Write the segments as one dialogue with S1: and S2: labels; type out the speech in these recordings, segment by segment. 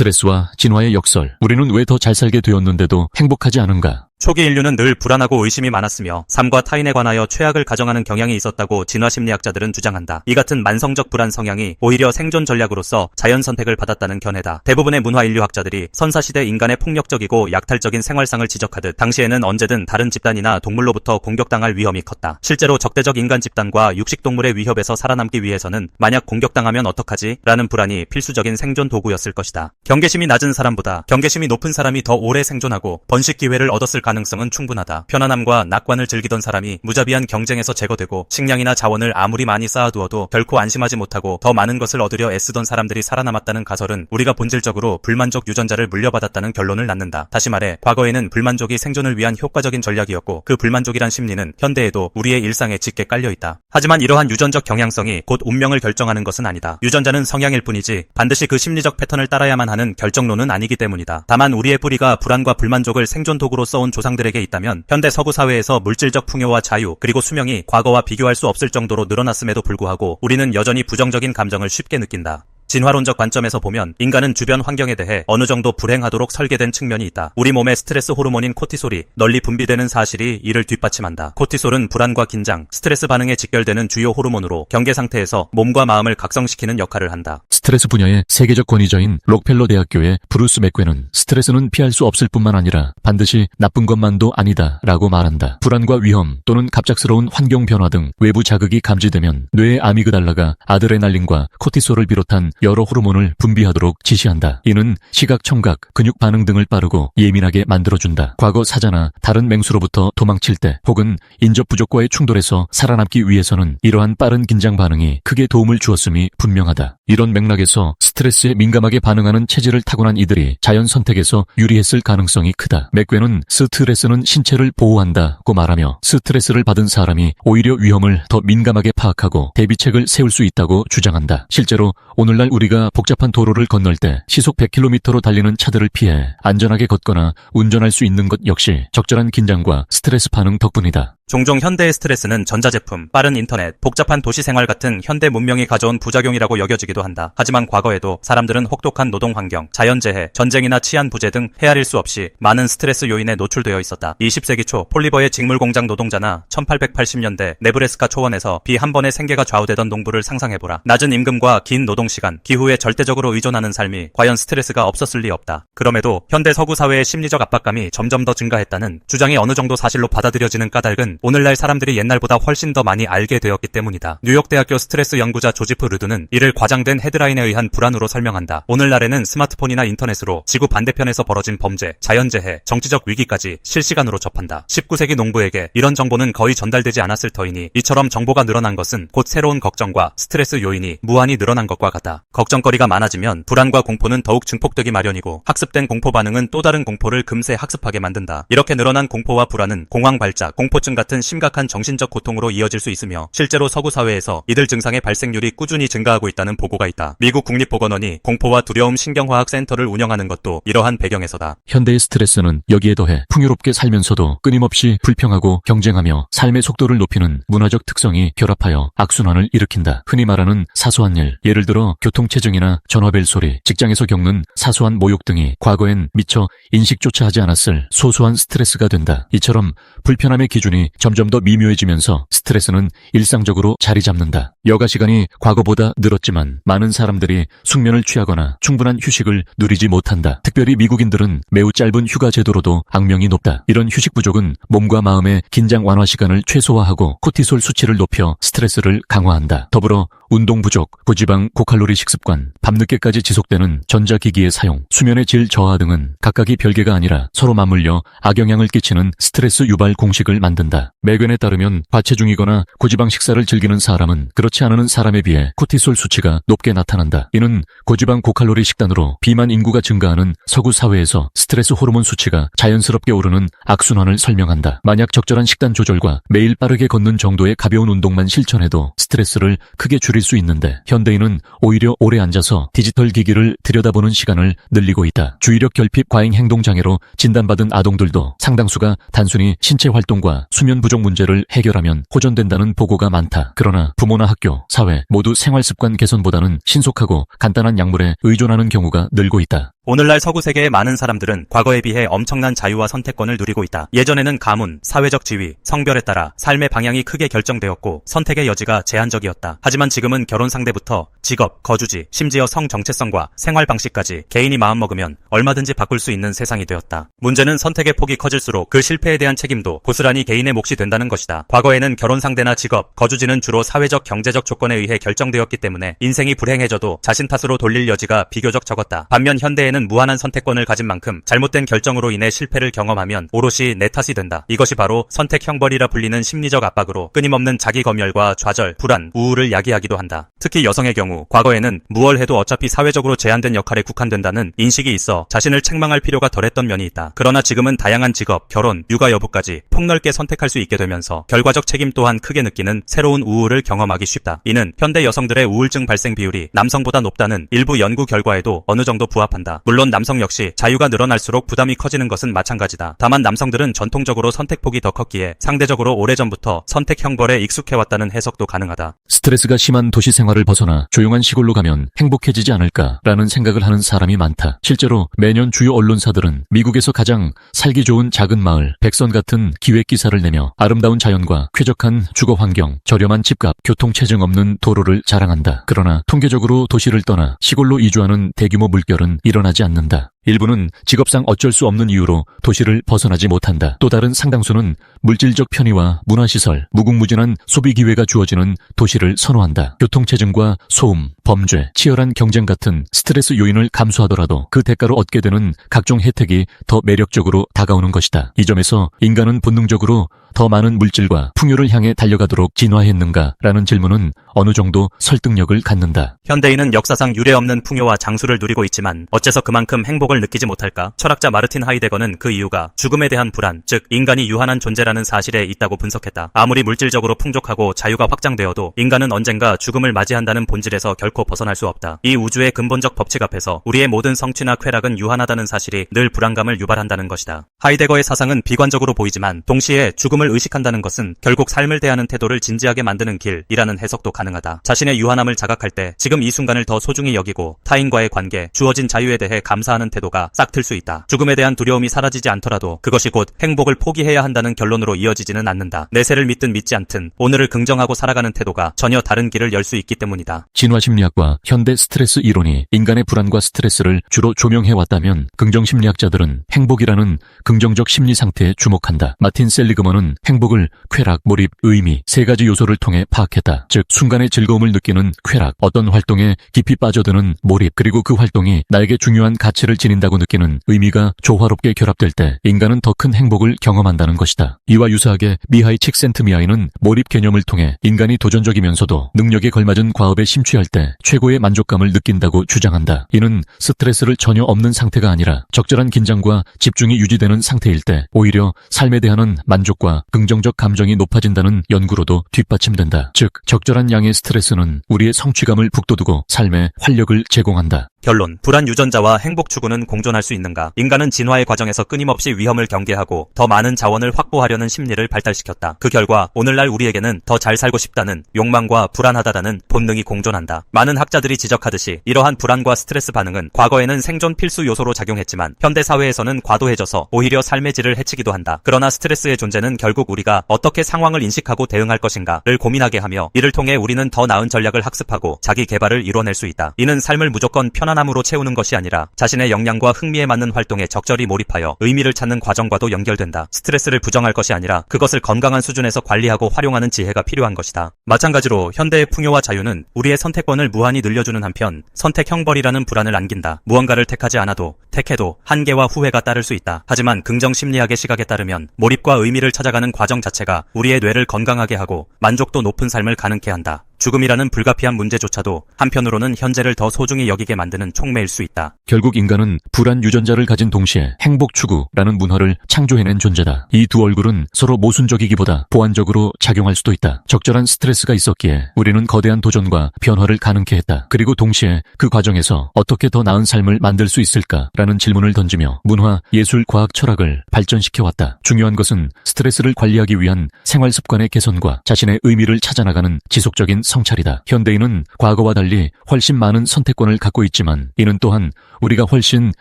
S1: 스트레스와 진화의 역설. 우리는 왜 더 잘 살게 되었는데도 행복하지 않은가?
S2: 초기 인류는 늘 불안하고 의심이 많았으며 삶과 타인에 관하여 최악을 가정하는 경향이 있었다고 진화심리학자들은 주장한다. 이 같은 만성적 불안 성향이 오히려 생존 전략으로서 자연 선택을 받았다는 견해다. 대부분의 문화 인류학자들이 선사시대 인간의 폭력적이고 약탈적인 생활상을 지적하듯 당시에는 언제든 다른 집단이나 동물로부터 공격당할 위험이 컸다. 실제로 적대적 인간 집단과 육식동물의 위협에서 살아남기 위해서는 만약 공격당하면 어떡하지? 라는 불안이 필수적인 생존 도구였을 것이다. 경계심이 낮은 사람보다 경계심이 높은 사람이 더 오래 생존하고 번식 기회를 얻었을 가능성은 충분하다. 편안함과 낙관을 즐기던 사람이 무자비한 경쟁에서 제거되고 식량이나 자원을 아무리 많이 쌓아두어도 결코 안심하지 못하고 더 많은 것을 얻으려 애쓰던 사람들이 살아남았다는 가설은 우리가 본질적으로 불만족 유전자를 물려받았다는 결론을 낳는다. 다시 말해 과거에는 불만족이 생존을 위한 효과적인 전략이었고 그 불만족이란 심리는 현대에도 우리의 일상에 짙게 깔려있다. 하지만 이러한 유전적 경향성이 곧 운명을 결정하는 것은 아니다. 유전자는 성향일 뿐이지 반드시 그 심리적 패턴을 따라야만 하는 결정론은 아니기 때문이다. 다만 우리의 뿌리가 불안과 불만족을 생존 도구로 써온 조상들에게 있다면 현대 서구 사회에서 물질적 풍요와 자유 그리고 수명이 과거와 비교할 수 없을 정도로 늘어났음에도 불구하고 우리는 여전히 부정적인 감정을 쉽게 느낀다. 진화론적 관점에서 보면 인간은 주변 환경에 대해 어느 정도 불행하도록 설계된 측면이 있다. 우리 몸의 스트레스 호르몬인 코티솔이 널리 분비되는 사실이 이를 뒷받침한다. 코티솔은 불안과 긴장, 스트레스 반응에 직결되는 주요 호르몬으로 경계 상태에서 몸과 마음을 각성시키는 역할을 한다.
S1: 스트레스 분야의 세계적 권위자인 록펠러 대학교의 브루스 맥괴는 스트레스는 피할 수 없을 뿐만 아니라 반드시 나쁜 것만도 아니다 라고 말한다. 불안과 위험 또는 갑작스러운 환경 변화 등 외부 자극이 감지되면 뇌의 아미그달라가 아드레날린과 코티솔을 비롯한 여러 호르몬을 분비하도록 지시한다. 이는 시각, 청각, 근육 반응 등을 빠르고 예민하게 만들어준다. 과거 사자나 다른 맹수로부터 도망칠 때 혹은 인접 부족과의 충돌에서 살아남기 위해서는 이러한 빠른 긴장 반응이 크게 도움을 주었음이 분명하다. 이런 맥락에서 스트레스에 민감하게 반응하는 체질을 타고난 이들이 자연 선택에서 유리했을 가능성이 크다. 맥괴는 스트레스는 신체를 보호한다고 말하며 스트레스를 받은 사람이 오히려 위험을 더 민감하게 파악하고 대비책을 세울 수 있다고 주장한다. 실제로 오늘날 우리가 복잡한 도로를 건널 때 시속 100km로 달리는 차들을 피해 안전하게 걷거나 운전할 수 있는 것 역시 적절한 긴장과 스트레스 반응 덕분이다.
S2: 종종 현대의 스트레스는 전자제품, 빠른 인터넷, 복잡한 도시생활 같은 현대 문명이 가져온 부작용이라고 여겨지기도 한다. 하지만 과거에도 사람들은 혹독한 노동환경, 자연재해, 전쟁이나 치안 부재 등 헤아릴 수 없이 많은 스트레스 요인에 노출되어 있었다. 20세기 초 폴리버의 직물공장 노동자나 1880년대 네브래스카 초원에서 비 한 번에 생계가 좌우되던 농부를 상상해보라. 낮은 임금과 긴 노동시간, 기후에 절대적으로 의존하는 삶이 과연 스트레스가 없었을 리 없다. 그럼에도 현대 서구 사회의 심리적 압박감이 점점 더 증가했다는 주장이 어느 정도 사실로 받아들여지는 까닭은 오늘날 사람들이 옛날보다 훨씬 더 많이 알게 되었기 때문이다. 뉴욕대학교 스트레스 연구자 조지프 르드는 이를 과장된 헤드라인에 의한 불안으로 설명한다. 오늘날에는 스마트폰이나 인터넷으로 지구 반대편에서 벌어진 범죄, 자연재해, 정치적 위기까지 실시간으로 접한다. 19세기 농부에게 이런 정보는 거의 전달되지 않았을 터이니 이처럼 정보가 늘어난 것은 곧 새로운 걱정과 스트레스 요인이 무한히 늘어난 것과 같다. 걱정거리가 많아지면 불안과 공포는 더욱 증폭되기 마련이고 학습된 공포 반응은 또 다른 공포를 금세 학습하게 만든다. 이렇게 늘어난 공포와 불안은 공황 발작, 공포증 같은 심각한 정신적 고통으로 이어질 수 있으며 실제로 서구 사회에서 이들 증상의 발생률이 꾸준히 증가하고 있다는 보고가 있다. 미국 국립보건원이 공포와 두려움 신경화학 센터를 운영하는 것도 이러한 배경에서다.
S1: 현대의 스트레스는 여기에 더해 풍요롭게 살면서도 끊임없이 불평하고 경쟁하며 삶의 속도를 높이는 문화적 특성이 결합하여 악순환을 일으킨다. 흔히 말하는 사소한 일, 예를 들어 교통체증이나 전화벨 소리, 직장에서 겪는 사소한 모욕 등이 과거엔 미처 인식조차 하지 않았을 소소한 스트레스가 된다. 이처럼 불편함의 기준이 점점 더 미묘해지면서 스트레스는 일상적으로 자리 잡는다. 여가 시간이 과거보다 늘었지만 많은 사람들이 숙면을 취하거나 충분한 휴식을 누리지 못한다. 특별히 미국인들은 매우 짧은 휴가 제도로도 악명이 높다. 이런 휴식 부족은 몸과 마음의 긴장 완화 시간을 최소화하고 코티솔 수치를 높여 스트레스를 강화한다. 더불어 운동 부족, 고지방, 고칼로리 식습관, 밤늦게까지 지속되는 전자기기의 사용, 수면의 질 저하 등은 각각이 별개가 아니라 서로 맞물려 악영향을 끼치는 스트레스 유발 공식을 만든다. 맥겐에 따르면 과체중이거나 고지방 식사를 즐기는 사람은 그렇지 않은 사람에 비해 코티솔 수치가 높게 나타난다. 이는 고지방 고칼로리 식단으로 비만 인구가 증가하는 서구 사회에서 스트레스 호르몬 수치가 자연스럽게 오르는 악순환을 설명한다. 만약 적절한 식단 조절과 매일 빠르게 걷는 정도의 가벼운 운동만 실천해도 스트레스를 크게 줄일 수 있는데 현대인은 오히려 오래 앉아서 디지털 기기를 들여다보는 시간을 늘리고 있다. 주의력 결핍 과잉 행동 장애로 진단받은 아동들도 상당수가 단순히 신체 활동과 수면 부족 문제를 해결하면 호전된다는 보고가 많다. 그러나 부모나 학교, 사회 모두 생활 습관 개선보다는 신속하고 간단한 약물에 의존하는 경우가 늘고 있다.
S2: 오늘날 서구 세계의 많은 사람들은 과거에 비해 엄청난 자유와 선택권을 누리고 있다. 예전에는 가문, 사회적 지위, 성별에 따라 삶의 방향이 크게 결정되었고 선택의 여지가 제한적이었다. 하지만 지금은 결혼 상대부터 직업, 거주지, 심지어 성 정체성과 생활 방식까지 개인이 마음먹으면 얼마든지 바꿀 수 있는 세상이 되었다. 문제는 선택의 폭이 커질수록 그 실패에 대한 책임도 고스란히 개인의 몫이 된다는 것이다. 과거에는 결혼 상대나 직업, 거주지는 주로 사회적, 경제적 조건에 의해 결정되었기 때문에 인생이 불행해져도 자신 탓으로 돌릴 여지가 비교적 적었다. 반면 현대에는 무한한 선택권을 가진 만큼 잘못된 결정으로 인해 실패를 경험하면 오롯이 내 탓이 된다. 이것이 바로 선택 형벌이라 불리는 심리적 압박으로 끊임없는 자기 검열과 좌절, 불안, 우울을 야기하기도 한다. 특히 여성의 경우 과거에는 무얼 해도 어차피 사회적으로 제한된 역할에 국한된다는 인식이 있어 자신을 책망할 필요가 덜했던 면이 있다. 그러나 지금은 다양한 직업, 결혼, 육아 여부까지 폭넓게 선택할 수 있게 되면서 결과적 책임 또한 크게 느끼는 새로운 우울을 경험하기 쉽다. 이는 현대 여성들의 우울증 발생 비율이 남성보다 높다는 일부 연구 결과에도 어느 정도 부합한다. 물론 남성 역시 자유가 늘어날수록 부담이 커지는 것은 마찬가지다. 다만 남성들은 전통적으로 선택폭이 더 컸기에 상대적으로 오래전부터 선택 형벌에 익숙해왔다는 해석도 가능하다.
S1: 스트레스가 심한 도시 생활을 벗어나 조용한 시골로 가면 행복해지지 않을까라는 생각을 하는 사람이 많다. 실제로 매년 주요 언론사들은 미국에서 가장 살기 좋은 작은 마을, 백선 같은 기획 기사를 내며 아름다운 자연과 쾌적한 주거 환경, 저렴한 집값, 교통체증 없는 도로를 자랑한다. 그러나 통계적으로 도시를 떠나 시골로 이주하는 대규모 물결은 일어나지 않는다. 일부는 직업상 어쩔 수 없는 이유로 도시를 벗어나지 못한다. 또 다른 상당수는 물질적 편의와 문화시설, 무궁무진한 소비 기회가 주어지는 도시를 선호한다. 교통체증과 소음, 범죄, 치열한 경쟁 같은 스트레스 요인을 감수하더라도 그 대가로 얻게 되는 각종 혜택이 더 매력적으로 다가오는 것이다. 이 점에서 인간은 본능적으로 더 많은 물질과 풍요를 향해 달려가도록 진화했는가라는 질문은 어느 정도 설득력을 갖는다.
S2: 현대인은 역사상 유례없는 풍요와 장수를 누리고 있지만 어째서 그만큼 행복을 느끼지 못할까? 철학자 마르틴 하이데거는 그 이유가 죽음에 대한 불안, 즉 인간이 유한한 존재라는 사실에 있다고 분석했다. 아무리 물질적으로 풍족하고 자유가 확장되어도 인간은 언젠가 죽음을 맞이한다는 본질에서 결코 벗어날 수 없다. 이 우주의 근본적 법칙 앞에서 우리의 모든 성취나 쾌락은 유한하다는 사실이 늘 불안감을 유발한다는 것이다. 하이데거의 사상은 비관적으로 보이지만 동시에 죽음을 의식한다는 것은 결국 삶을 대하는 태도를 진지하게 만드는 길이라는 해석도 가능하다. 자신의 유한함을 자각할 때 지금 이 순간을 더 소중히 여기고 타인과의 관계, 주어진 자유에 대해 감사하는 태도가 싹틀 수 있다. 죽음에 대한 두려움이 사라지지 않더라도 그것이 곧 행복을 포기해야 한다는 결론으로 이어지지는 않는다. 내세를 믿든 믿지 않든 오늘을 긍정하고 살아가는 태도가 전혀 다른 길을 열 수 있기 때문이다.
S1: 진화심리학과 현대 스트레스 이론이 인간의 불안과 스트레스를 주로 조명해왔다면 긍정심리학자들은 행복이라는 긍정적 심리 상태에 주목한다. 마틴 셀리그먼은 행복을 쾌락, 몰입, 의미 세 가지 요소를 통해 파악했다. 즉 순간의 즐거움을 느끼는 쾌락, 어떤 활동에 깊이 빠져드는 몰입, 그리고 그 활동이 나에게 중요한 가치를 지닌다고 느끼는 의미가 조화롭게 결합될 때 인간은 더 큰 행복을 경험한다는 것이다. 이와 유사하게 미하이 칙센트미하이는 몰입 개념을 통해 인간이 도전적이면서도 능력에 걸맞은 과업에 심취할 때 최고의 만족감을 느낀다고 주장한다. 이는 스트레스를 전혀 없는 상태가 아니라 적절한 긴장과 집중이 유지되는 상태일 때 오히려 삶에 대한 만족과 긍정적 감정이 높아진다는 연구로도 뒷받침된다. 즉 적절한 양의 스트레스는 우리의 성취감을 북돋우고 삶에 활력을 제공한다.
S2: 결론, 불안 유전자와 행복 추구는 공존할 수 있는가? 인간은 진화의 과정에서 끊임없이 위험을 경계하고 더 많은 자원을 확보하려는 심리를 발달시켰다. 그 결과 오늘날 우리에게는 더 잘 살고 싶다는 욕망과 불안하다라는 본능이 공존한다. 많은 학자들이 지적하듯이 이러한 불안과 스트레스 반응은 과거에는 생존 필수 요소로 작용했지만 현대 사회에서는 과도해져서 오히려 삶의 질을 해치기도 한다. 그러나 스트레스의 존재는 결국 우리가 어떻게 상황을 인식하고 대응할 것인가를 고민하게 하며 이를 통해 우리는 더 나은 전략을 학습하고 자기 개발을 이뤄낼 수 있다. 이는 삶을 무조건 편안함으로 채우는 것이 아니라 자신의 역량과 흥미에 맞는 활동에 적절히 몰입하여 의미를 찾는 과정과도 연결된다. 스트레스를 부정할 것이 아니라 그것을 건강한 수준에서 관리하고 활용하는 지혜가 필요한 것이다. 마찬가지로 현대의 풍요와 자유는 우리의 선택권을 무한히 늘려주는 한편 선택 형벌이라는 불안을 안긴다. 무언가를 택하지 않아도 택해도 한계와 후회가 따를 수 있다. 하지만 긍정 심리학의 시각에 따르면 몰입과 의미를 찾아가는 과정 자체가 우리의 뇌를 건강하게 하고 만족도 높은 삶을 가능케 한다. 죽음이라는 불가피한 문제조차도 한편으로는 현재를 더 소중히 여기게 만드는 촉매일 수 있다.
S1: 결국 인간은 불안 유전자를 가진 동시에 행복 추구라는 문화를 창조해낸 존재다. 이 두 얼굴은 서로 모순적이기보다 보완적으로 작용할 수도 있다. 적절한 스트레스가 있었기에 우리는 거대한 도전과 변화를 가능케 했다. 그리고 동시에 그 과정에서 어떻게 더 나은 삶을 만들 수 있을까라는 질문을 던지며 문화, 예술, 과학, 철학을 발전시켜왔다. 중요한 것은 스트레스를 관리하기 위한 생활 습관의 개선과 자신의 의미를 찾아나가는 지속적인 성찰이다. 현대인은 과거와 달리 훨씬 많은 선택권을 갖고 있지만 이는 또한 우리가 훨씬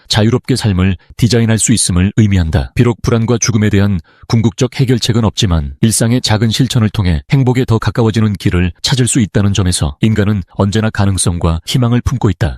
S1: 자유롭게 삶을 디자인할 수 있음을 의미한다. 비록 불안과 죽음에 대한 궁극적 해결책은 없지만 일상의 작은 실천을 통해 행복에 더 가까워지는 길을 찾을 수 있다는 점에서 인간은 언제나 가능성과 희망을 품고 있다.